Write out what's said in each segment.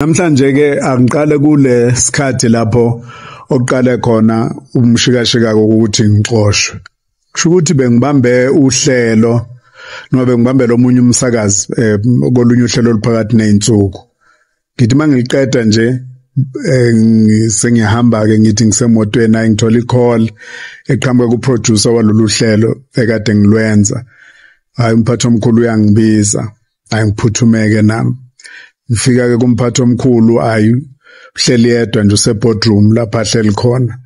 Namhlanje ke angiqale kule sikhathi lapho oqale khona umshikashika ukuthi ngixoshwe. Kusho ukuthi bengibambe uhlelo noma bengibambela omunye umsakazi kolunye uhlelo oluphakathi nezinsuku. Ngithi mangiliqeda nje sengiyahamba ke ngithi ngisemotweni ayingithola icall eqhamuka kuproducer walolu hlelo ekade ngilwenza. Hayi umphathi omkhulu uyangibiza, ayingiphuthumeke nami. Ngifika ke kumphathi omkhulu ayi uhleli yedwa nje useboardroom lapha ahleli khona.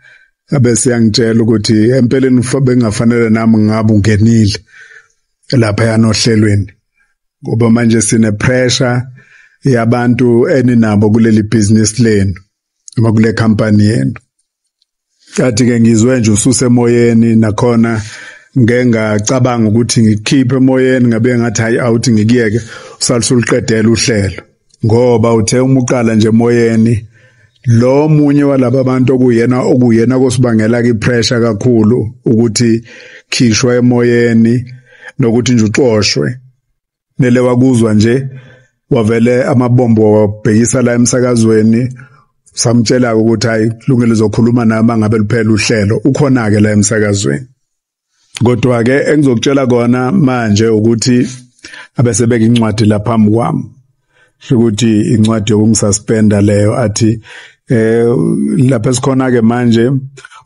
Abese yangitshela ukuthi empeleni bengafanele nami ngabe ungenile lapha yanohlelweni. Ngoba manje sine pressure yabantu eninabo kuleli business lenu noma kule company yenu. Kathi ke ngizwe nje ususe emoyeni nakhona ngengacabanga ukuthi ngikhiphe emoyeni ngabe ngathi hayi awuthi ngikiyeke usalisuliqedela uhlelo. Ngoba uthe umuqala nje emoyeni lo munye walabo abantu okuyena kosibangela ke pressure kakhulu ukuthi khishwa emoyeni nokuthi nje uxoshwe nele wakuzwa nje wavele amabombo wabhekisa la emsakazweni samtshela ukuthi hayi kulungile zokhuluma nami ngabe liphela uhlelo ukhona ke la emsakazweni. Kodwa ke engizokutshela kona manje ukuthi abesebeka incwadi la phambi kwami ukuthi incwadi yokungisaspenda leyo athi lapha esikhona ke manje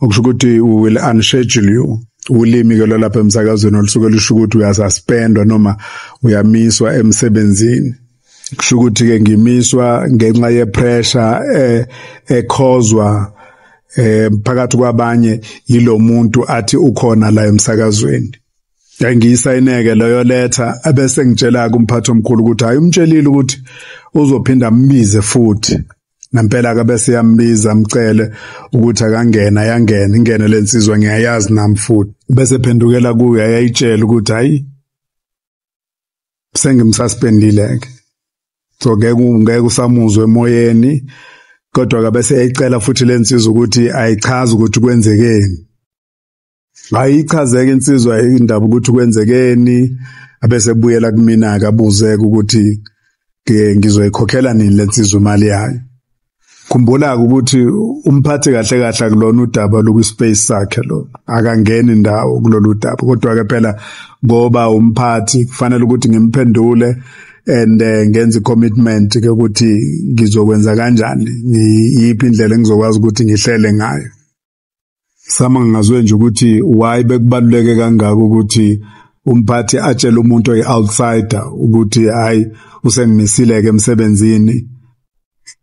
okusho ukuthi we will unschedule you ulimi ke lo lapha emsakazweni olusuke lisho ukuthi uyasuspendwa noma uyamiswa emsebenzini. Kusho ukuthi ke ngimiswa ngenxa ye pressure ekhozwa phakathi kwabanye yilo muntu athi ukhona la emsakazweni. Ngiyisayineke leyo letter abese ngitshela kumphathi omkhulu ukuthi hayi umtshelile ukuthi uzophinda ambize futhi. Nampela ke bese yambiza amcele ukuthi akangena ingene lensizwa ngiyayazi nami futhi. Bese phendukela kuye ayayitshela ukuthi hayi sengimsuspendile ke. So ngeke usamuzwe emoyeni kodwa ke bese eyicela futhi lensizwa ukuthi ayichaze ukuthi kwenzekeni. Ayichazeke insizwa indaba ukuthi kwenzekeni abese buyela kumina akabuze ukuthi ngizoyikhokhela nini lensizwa imali yayo. Khumbula ukuthi umphathi kahle kahle kulona udaba lokuspace sakhe lo akangena indawo kulolu daba kodwa ke phela ngoba umphathi kufanele ukuthi ngimphendule and ngenze commitment ke ukuthi ngizokwenza kanjani yipi indlela engizokwazi ukuthi ngihlele ngayo. Sama ngingazwe nje ukuthi why bekubaluleke kangaka ukuthi umphathi atshele umuntu oyi-outsider ukuthi hayi usengimisile ke emsebenzini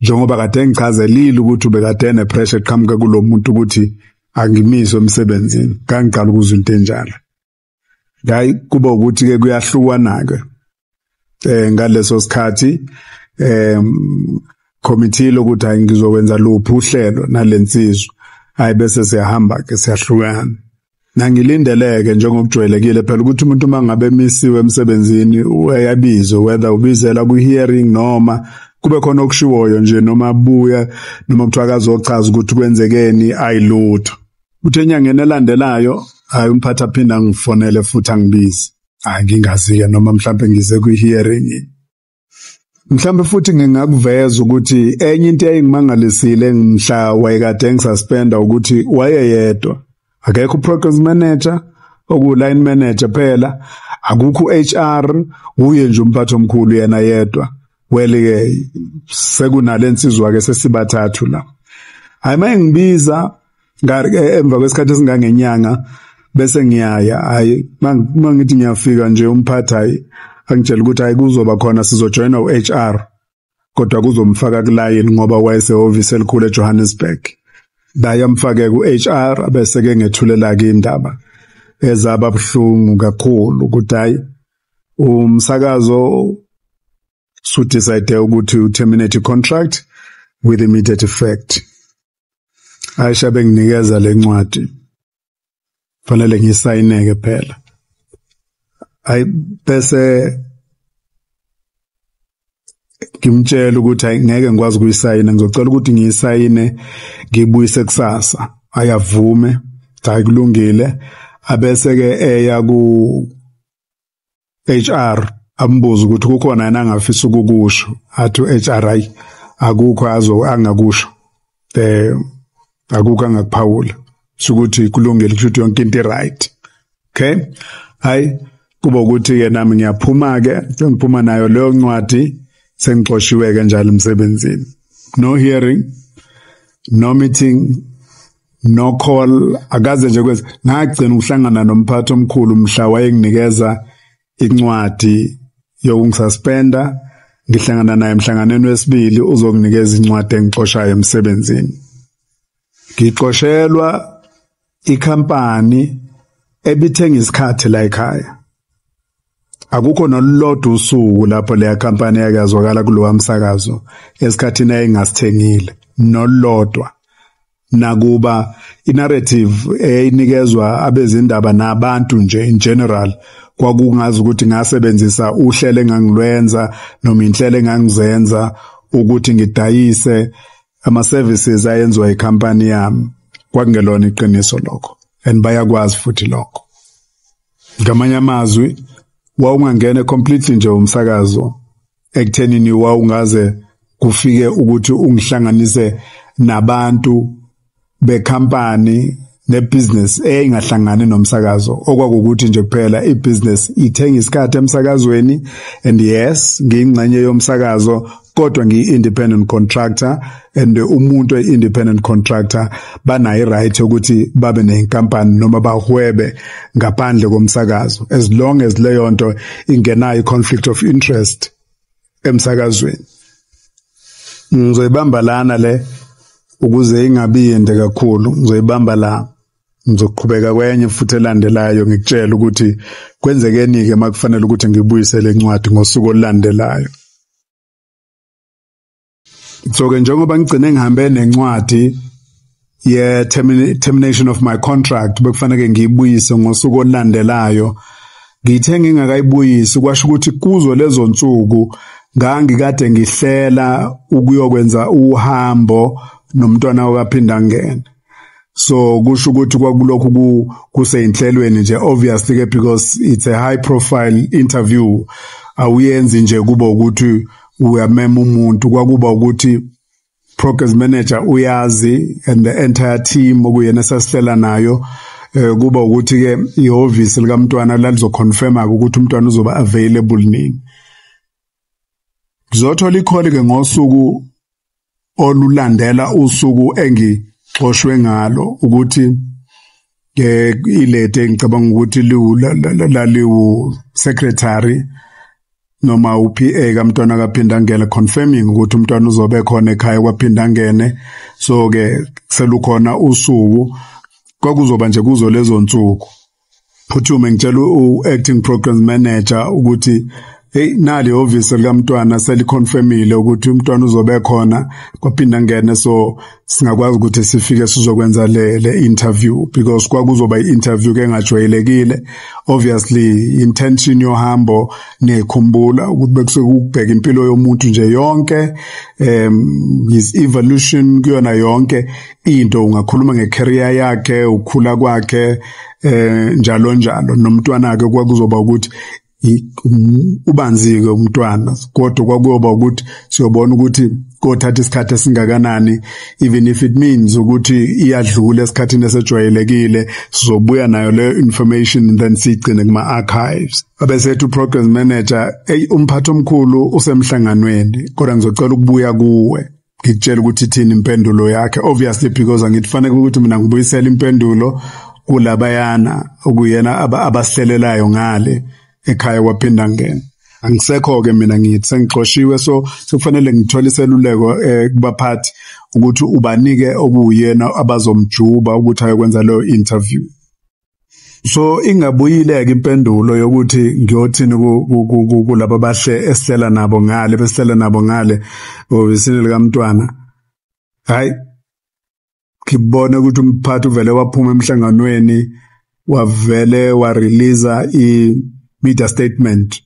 njengoba kade ngichazelile ukuthi ubekade ne pressure eqhamuka kulomuntu ukuthi angimiswe emsebenzini. Kangiqala ukuzwa into enjalo. Hayi kuba ukuthi ke kuyahlukana ke ngaleso sikhathi committee lokuthi hayi ngizokwenza luphi uhlelo nalensizwa. Hayi bese siyahamba ke siyahlukana. Nangilindeleke njengokujwayelekile phela ukuthi umuntu mangabe emisiwe emsebenzini uyabizwa whether ubizela ku hearing noma kube khona okushiwoyo nje noma abuya noma kuthiwa akazochaza ukuthi kwenzekeni ayilutho. Uthe enyangeni elandelayo hayi umphathi aphinda ngifonele futhi angibize. Hayi ngingazi noma mhlawumbe ngize ku hearing. Mhlawumbe futhi ngingakuveza ukuthi enye into eyingimangalisile ngimhla wayekade ngisasuspenda ukuthi wayeyedwa. Akekho progress manager, oku line manager phela, akukho HR, uye nje umphathi omkhulu yena yedwa. Well sekunalensizwa ke sesibathathu la. Hayi mangibiza emva kwesikhathi esingangenyanga bese ngiyaya hayi mangithi ngiyafika nje umphathi hayi angitshela ukuthi hayi kuzoba khona sizojoina uHR kodwa kuzomfaka kulayini ngoba wayese office elikhulu eJohannesburg. Dayamfake kuHR bese ke ngethulela ke indaba ezaba buhlungu kakhulu ukuthi hayi umsakazo su decide ukuthi u terminate contract with immediate effect. Aisha benginikeza lencwadi fanele ngisayineke phela. Hayi bese ngimtshela ukuthi hayi ngeke ngikwazi ukuyisayina ngizocela ukuthi ngiyisayine ngibuyise kusasa. Ayavume hayi kulungile abese ke eya ku HR ambuza ukuthi kukhona yena angafisa ukukusho athi HR akukho angakusho akukho angakuphawula ukuthi kulungile ukuthi yonke into right. Okay, hayi kuba ukuthi ke nami ngiyaphuma ke sengiphuma nayo leyo ncwadi sengixoshiwe ke njalo emsebenzini. No hearing, no meeting, no call. Akaze nje kwezi ngagcina ukuhlangana nomphathi omkhulu mhla wayenginikeza incwadi yokungisaspenda. Ngihlangana naye emhlanganweni wesibili uzokunikeza incwadi engixoshayo emsebenzini. Ngixoshelwa ikhampani ebithenga isikhathi la ekhaya. Akukho nolodwa usuku lapho le company yakazwakala kulowa msakazo esikhathini ayingasithengile nolodwa. Nakuba inarrative eyinikezwa abezindaba nabantu nje in general kwakungazi ukuthi ngasebenzisa uhlelo engangilwenza noma inhlelo engangizenza ukuthi ngidayise ama services ayenzwa icompany yami. Kwakungelona iqiniso lokho and bayakwazi futhi lokho. Ngamanye amazwi wawungangena completely nje umsakazo ekuthenini wawungaze kufike ukuthi ungihlanganise nabantu becompany nebusiness engahlangani nomsakazo okwakukuthi nje kuphela ibusiness ithenga isikhathi emsakazweni and yes ngiyingxenye yomsakazo kodwa ngiyi-independent contractor and umuntu we-independent contractor banayo right ukuthi babe nenkampani noma bahwebe ngaphandle komsakazo as long as leyo nto ingenayo i-conflict of interest emsakazweni. Ngizoyibamba lana le ukuze ingabi yinde kakhulu, ngizoyibamba la ngizoqhubeka kwenye futhi elandelayo ngikutshela ukuthi kwenzekeni ke makufanele ukuthi ngibuyise lencwadi ngosuku olulandelayo. So ke njengoba ngigcine ngihambe nencwadi ye termination of my contract bekufanele ngiyibuyise ngosuku olulandelayo, ngithe ngingakayibuyisi kwasho ukuthi kuzo lezo nsuku ngangikade ngihlela ukuyokwenza uhambo nomntwana wakaphinda ngene. So kusho ukuthi kwakulokhu kuseyinhlelweni nje obviously ke because it's a high profile interview awuyenzi nje kuba ukuthi uyamema umuntu, kwakuba ukuthi progress manager uyazi and the entire team okuyena sasihlela nayo kuba ukuthi ke ihhovisi likamntwana lalizoconfirma ukuthi umntwana uzoba available nini. Ngizothola ikholi ke ngosuku olulandela usuku engixoshwe ngalo ukuthi ilete ngicabanga ukuthi liwu secretary noma uPA kamntwana kaphinda ngene confirming ukuthi umntwana uzobe khona ekhaya kwaphinda ngene. So ke selukhona usuku kwakuzoba nje kuzo lezo nsuku phuthume ngitshela uacting program manager ukuthi hey nali obviously likamntwana seliconfirmile ukuthi umntwana uzobe khona kwaphinda ngene, so singakwazi ukuthi sifike sizokwenza le interview because kwakuzoba i-interview ke ngajwayelekile. Obviously intention yohambo nekhumbula ukuthi bekusukubheka impilo yomuntu nje yonke, his evolution kuyona yonke into, ungakhuluma ngecareer yakhe, ukukhula kwakhe, njalo njalo nomntwana ke kwakuzoba ukuthi ubanzike umntwana kodwa kwakuyoba ukuthi siyobona ukuthi kothatha isikhathi esingakanani, even if it means ukuthi iyadlula esikhathini esejwayelekile sizobuya nayo le information and then sigcine kuma archives. Abesethu program manager umphathi omkhulu usemhlanganweni kodwa ngizocela ukubuya kuwe ngitshela ukuthi thina impendulo yakhe, obviously because angikufanele ukuthi mina ngibuyisele impendulo kulabayana okuyena abasihlelelayo ngale ekhaya kwaphinda ngene. Angisekho ke mina ngithi sengixoshiwe, so sekufanele ngithole iseluleko kubaphathi ukuthi ubanike okuyena abazomjuba ukuthi ayokwenza leyo interview. So ingabuyile ke impendulo yokuthi ngiyothini kulabo bahle esihlela nabo ngale besihlela nabo ngale obisini likamntwana. Hayi ngibone ukuthi umphathi uvele waphuma emhlanganweni wavele wa release media statement.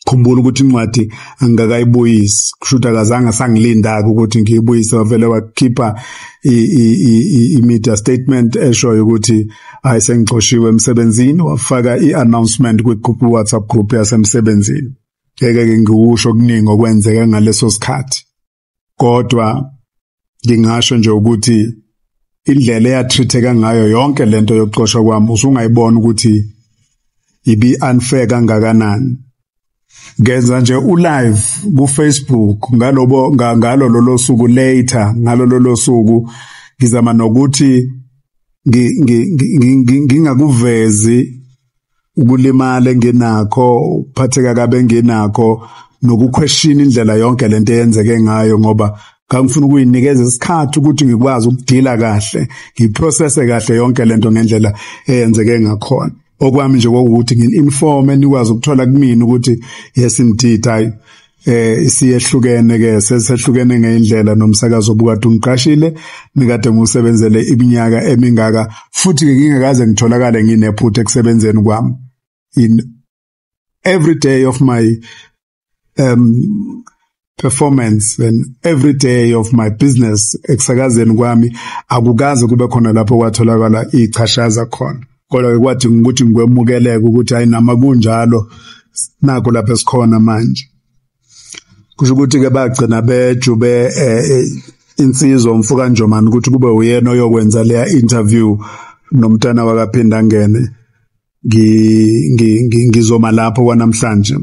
Khumbula ukuthi incwadi angakayibuyisi, kushuthi akazange sangilinda ukuthi ngiyibuyise, wavele wakhipha i-media statement eshoyo ukuthi ayisengixoshiwe emsebenzini, wafaka i-announcement WhatsApp group yasemsebenzini. Ngeke ngikusho okuningi okwenzeka ngaleso sikhathi. kodwa ngingasho nje ukuthi indlela eyatreateka ngayo yonke lento yokuxoshwa kwami usungayibona ukuthi ibi unfair kangakanani. Ngenza nje ulive ku Facebook ngalo lolo suku later, ngalo lolo suku ngizama nokuthi ngingakuvezi ukulimala enginakho, ukuphatheka kabe enginakho, nokuquestion indlela yonke lento eyenzeke ngayo, ngoba ngangifuna ukuyinikeza isikhathi ukuthi ngikwazi ukudila kahle, ngiprocesse kahle yonke lento ngendlela eyenzeke ngakhona. Okwami nje ukuthi ngin-informe nikwazi ukuthola kumina ukuthi yes indeed siyehlukene ke, sesehlukene ngeindlela nomsakazo obukade ungiqashile, nikade ngusebenzele iminyaka emingaka, futhi ngingakaze ngitholakale nginephutha ekusebenzeni kwami. In every day of my performance and every day of my business ekusakazeni kwami akukaze kube khona lapho kwatholakala ichashaza khona. Kodwa kwathi ukuthi ngikwemukeleke ukuthi ayinama kunjalo nakho lapho esikhona manje. Kusho ukuthi ke bagcina bejube insizwa umfuka Njomani ukuthi kube uyena oyokwenza leya interview nomntana wakaphinda ngene. Ngizoma lapho kwanamhlanje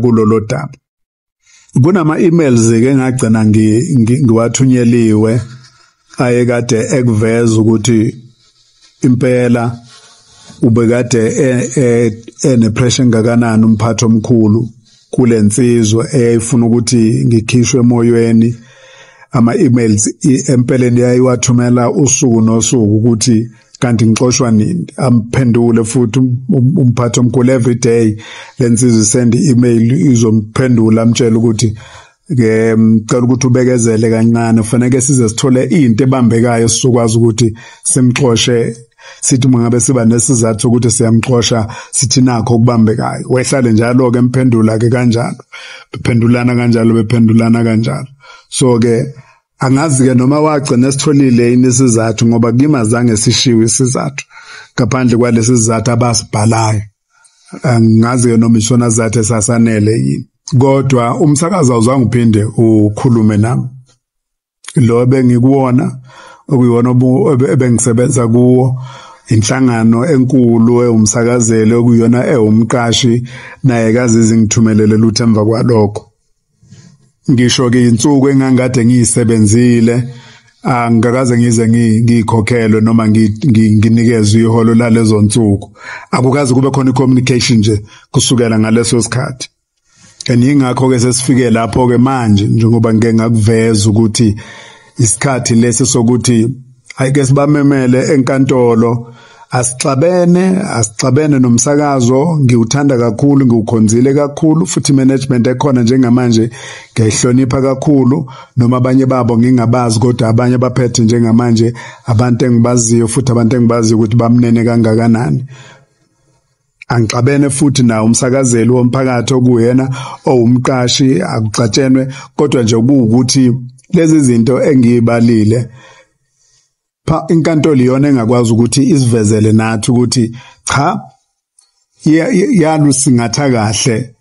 kulolo daba. Kunama emails ke ngagcina ngiwathunyeliwe ayekade ekuveza ukuthi impela ubekade enepressure ngakanani umphathi omkhulu kulensizwa eyayifuna ukuthi ngikhishwe emoyeni. Ama emails empeleni yayiwathumela usuku nosuku ukuthi kanti ngixoshwa nini, amphendule futhi umphathi omkhulu every day lensizwa send email izomphendula amtshela ukuthi ngicela ukuthi ubekezele kancane, kufanele size sithole into ebambekayo sizokwazi ukuthi simxoshe, sithi mangabe siba nesizathu ukuthi siyamxosha sithi nakho kubambekayo. Wehlale njalo ke emphendula ke kanjalo, bephendulana kanjalo. So ke angazi ke noma wagcina sitholile inisizathu, ngoba kimazange sishiwe isizathu ngaphandle kwalesi sizathu abasibhalayo. Angazi ke noma isona sizathu esasanele yini, kodwa umsakazo awuzange uphinde ukhulume nami. Lo bengikuwona okuyiwona ebengisebenza kuwo, inhlangano enkulu umsakazelo okuyona umqashi, naye kazizi ngithumelele lutho emva kwalokho. Ngisho ke insuku engangade ngiyisebenzile angikaze ngize ngikhokhelwe noma nginikezwe iholo lalezo nsuku. Akukaze kube khona i-communication nje kusukela ngaleso sikhathi. Yingakho ke sesifike lapho ke manje, njengoba ngeke ngakuveza ukuthi isikhathi lesi sokuthi ayike sibamemele enkantolo, asixabene nomsakazo. Ngiwuthanda kakhulu, ngiwukhonzile kakhulu, futhi management ekhona njengamanje ngiyayihlonipha kakhulu, noma abanye babo ngingabazi kodwa abanye baphethe njengamanje abantu engibaziyo, futhi abantu engibaziyo ukuthi bamnene kangakanani. Angixabene futhi nawo umsakazeli womphakathi okuyena owumqashi, akucatshenwe, kodwa nje ukuthi lezi zinto engiyibalile inkantolo iyona engakwazi ukuthi isivezele nathi ukuthi cha yalusingatha kahle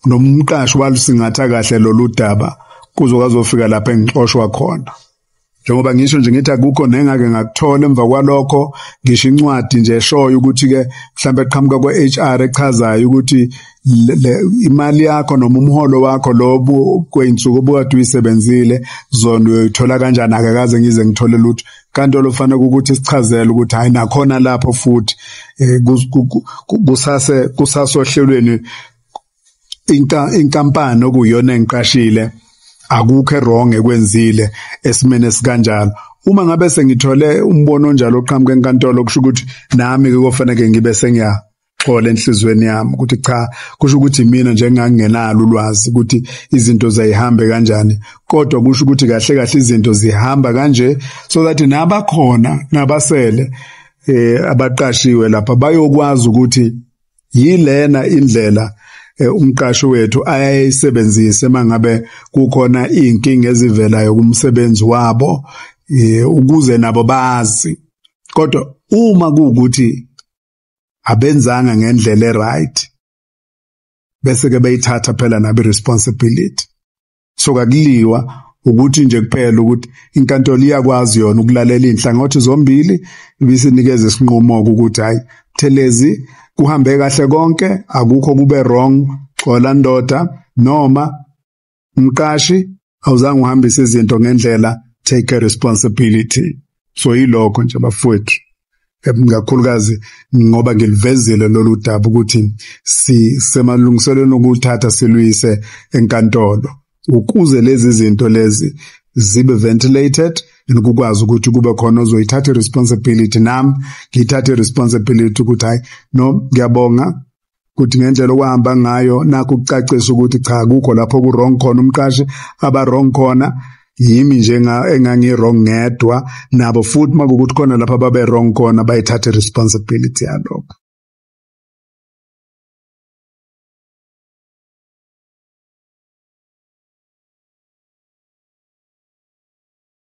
nomqashi walusingatha kahle lolu daba kuzokwazi ufika lapha engixoshwa khona. Njengoba ngisho nje ngithi akukho nengake ngakuthola emva kwalokho, ngisho incwadi nje eshoyo ukuthi ke mhlambe eqhamuka kwe-HR echazayo ukuthi imali yakho noma umholo wakho lobu kweinsuku obukade uyisebenzile zona uyithola kanjani, akakaze ngize ngithole lutho. Inkantolo kufanele ukuthi sichazele ukuthi hayi nakhona lapho futhi kusasohlelweni inkampani okuyona engiqashile akukho wrong ekwenzile esimene esikanjalo. Uma ngabe sengithole umbono onjalo oqhamuka enkantolo, kusho ukuthi nami ke kufanele ngibe sengiyaxola enhlizweni yami ukuthi cha, kusho ukuthi mina nje ngangingenalo ulwazi ukuthi izinto zayihambe kanjani, kodwa kusho ukuthi kahle kahle izinto zihamba kanje, so that nabakhona nabasele abaqashiwe lapha bayokwazi ukuthi yilena indlela umqashi wethu ayayisebenzise mangabe kukhona inkinga ezivelayo kumsebenzi wabo, ukuze nabo bazi. Kodwa uma kuukuthi abenzanga ngendlela right, bese ke bayithatha phela nabe responsibility. so kakuliwa ukuthi nje kuphela ukuthi inkantolo iyakwazi yona ukulalela inhlangothi zombili ibisinikeza isinqumo ukuthi hayi Buthelezi kuhambe kahle konke akukho kube wrong xola ndoda noma umqashi awuzange uhambise izinto ngendlela take a responsibility so yilokho nje bafowethu ngakhulukazi ngoba ngilivezile lolu daba ukuthi sisemalungiselweni okuthatha siluyise enkantolo ukuze lezi zinto lezi zibe ventilated ukukwazi ukuthi kube khona ozoyithatha responsibility nami ngithathe responsibility ukuthi hayi no ngiyabonga ukuthi ngendlela okwahamba ngayo nakho ukucacisa ukuthi cha akukho lapho ku wrong khona umqashi aba wrong khona yimi nje engangi wrong ngedwa nabo futhi makukuthi khona lapha babe wrong khona bayithathe responsibility yalokho